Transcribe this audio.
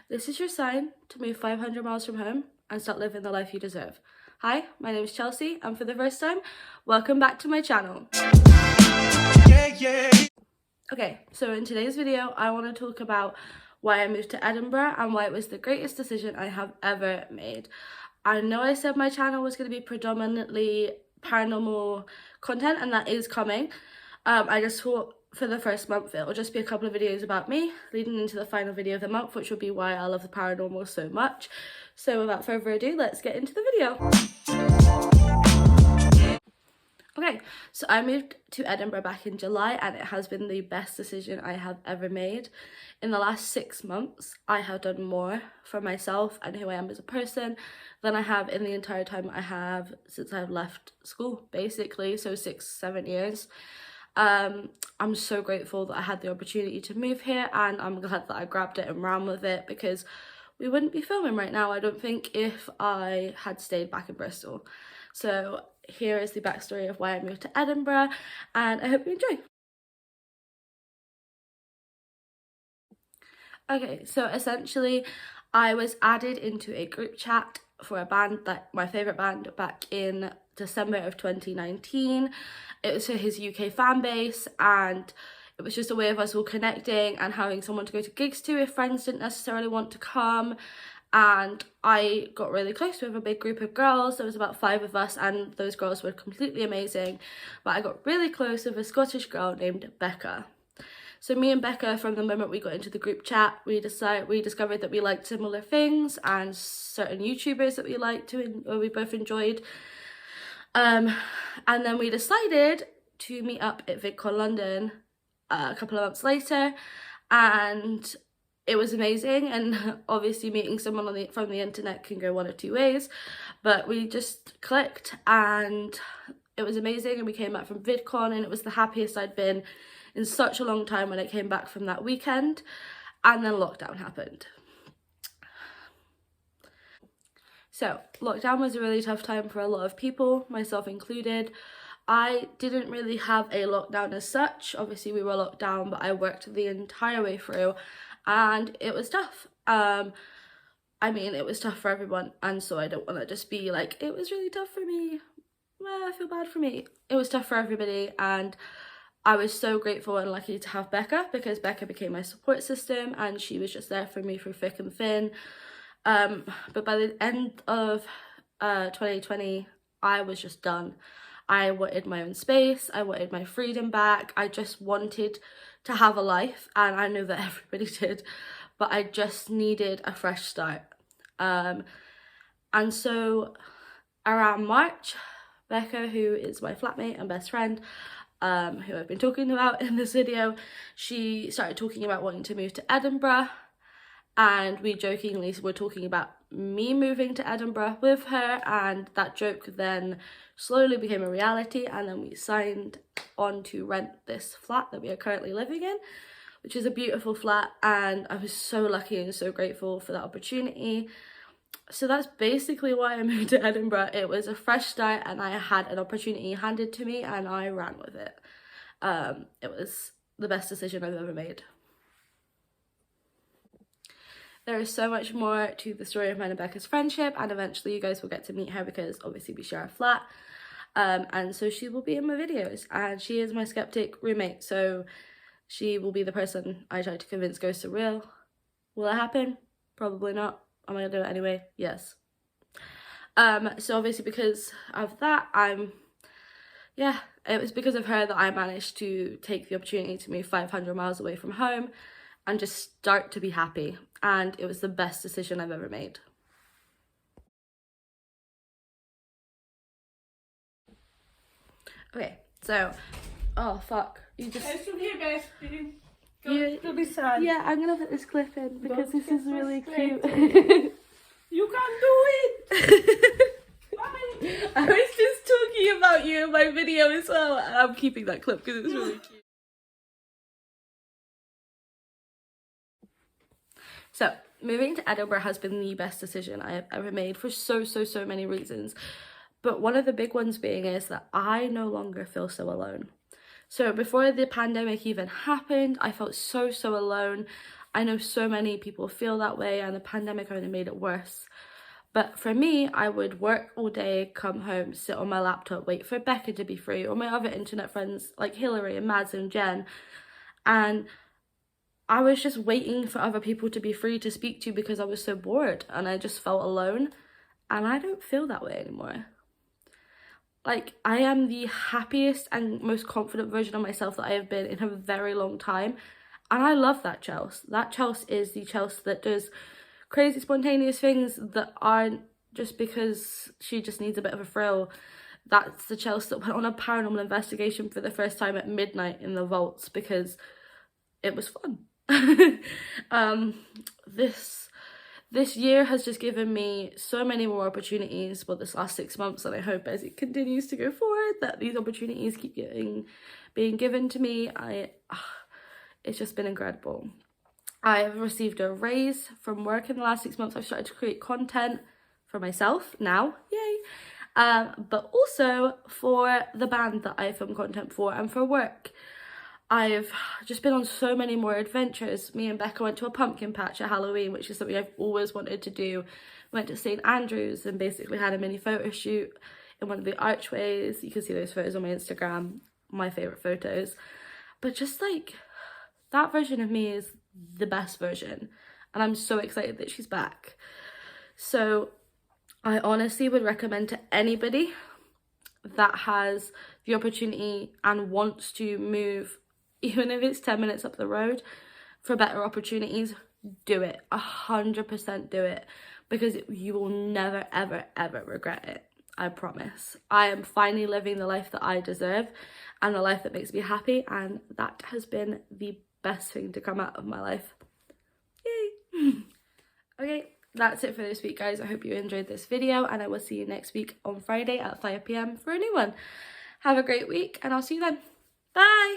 This is your sign to move 500 miles from home and start living the life you deserve. Hi, my name is Chelsea, and for the first time, welcome back to my channel. Okay, so in today's video, I want to talk about why I moved to Edinburgh and why it was the greatest decision I have ever made. I know I said my channel was going to be predominantly paranormal content, and that is coming. I just thought for the first month it'll just be a couple of videos about me leading into the final video of the month, which will be why I love the paranormal so much. So without further ado, let's get into the video. Okay, so I moved to Edinburgh back in July, and it has been the best decision I have ever made. In the last 6 months, I have done more for myself and who I am as a person than I have in the entire time I have since I've left school, basically, so 6-7 years. I'm so grateful that I had the opportunity to move here, and I'm glad that I grabbed it and ran with it, because we wouldn't be filming right now, I don't think, if I had stayed back in Bristol. So here is the backstory of why I moved to Edinburgh, and I hope you enjoy. Okay, so essentially I was added into a group chat for a band, that my favourite band, back in December of 2019. It was for his UK fan base, and it was just a way of us all connecting and having someone to go to gigs to if friends didn't necessarily want to come. And I got really close with a big group of girls. There was about 5 of us, and those girls were completely amazing. But I got really close with a Scottish girl named Becca. So me and Becca, from the moment we got into the group chat, we discovered that we liked similar things, and certain YouTubers that we liked or we both enjoyed. And then we decided to meet up at VidCon London a couple of months later, and it was amazing. And obviously meeting someone from the internet can go one of two ways, but we just clicked and it was amazing. And we came back from VidCon, and it was the happiest I'd been in such a long time when I came back from that weekend. And then lockdown happened. So lockdown was a really tough time for a lot of people, myself included. I didn't really have a lockdown as such. Obviously we were locked down, but I worked the entire way through, and it was tough. I mean, it was tough for everyone, and so I don't want to just be like, it was really tough for me. Well, I feel bad for me. It was tough for everybody, and I was so grateful and lucky to have Becca, because Becca became my support system, and she was just there for me through thick and thin. But by the end of 2020, I was just done. I wanted my own space, I wanted my freedom back, I just wanted to have a life, and I know that everybody did, but I just needed a fresh start. And so around March, Becca, who is my flatmate and best friend, who I've been talking about in this video, she started talking about wanting to move to Edinburgh, and we jokingly were talking about me moving to Edinburgh with her, and that joke then slowly became a reality, and then we signed on to rent this flat that we are currently living in, which is a beautiful flat, and I was so lucky and so grateful for that opportunity. So that's basically why I moved to Edinburgh. It was a fresh start, and I had an opportunity handed to me, and I ran with it. It was the best decision I've ever made. There is so much more to the story of mine and Becca's friendship, and eventually you guys will get to meet her, because obviously we share a flat. And so she will be in my videos, and she is my skeptic roommate, so she will be the person I try to convince ghosts are real. Will it happen? Probably not. Am I gonna do it anyway? Yes. So obviously because of that, it was because of her that I managed to take the opportunity to move 500 miles away from home and just start to be happy, and it was the best decision I've ever made. Okay, so, oh fuck, you just... It's from here, guys. Don't be sad. Yeah, I'm gonna put this clip in, because this is really cute. You can do it! I was just talking about you in my video as well, and I'm keeping that clip because it's really cute. So, moving to Edinburgh has been the best decision I have ever made for so many reasons. But one of the big ones being is that I no longer feel so alone. So before the pandemic even happened, I felt so alone. I know so many people feel that way, and the pandemic only made it worse. But for me, I would work all day, come home, sit on my laptop, wait for Becca to be free, or my other internet friends like Hillary and Mads and Jen. And I was just waiting for other people to be free to speak to because I was so bored and I just felt alone. And I don't feel that way anymore. Like, I am the happiest and most confident version of myself that I have been in a very long time. And I love that Chelsea. That Chelsea is the Chelsea that does crazy spontaneous things that aren't just because she just needs a bit of a thrill. That's the Chelsea that went on a paranormal investigation for the first time at midnight in the vaults because it was fun. This year has just given me so many more opportunities, well, this last 6 months, and I hope as it continues to go forward that these opportunities keep being given to me. It's just been incredible. I've received a raise from work in the last 6 months. I've started to create content for myself now, yay, but also for the band that I film content for and for work. I've just been on so many more adventures. Me and Becca went to a pumpkin patch at Halloween, which is something I've always wanted to do. Went to St. Andrews and basically had a mini photo shoot in one of the archways. You can see those photos on my Instagram, my favourite photos. But just like, that version of me is the best version. And I'm so excited that she's back. So I honestly would recommend to anybody that has the opportunity and wants to move, even if it's 10 minutes up the road, for better opportunities, do it. 100% do it, because you will never, ever, ever regret it. I promise. I am finally living the life that I deserve and the life that makes me happy, and that has been the best thing to come out of my life. Yay! Okay, that's it for this week, guys. I hope you enjoyed this video, and I will see you next week on Friday at 5 PM for a new one. Have a great week, and I'll see you then. Bye!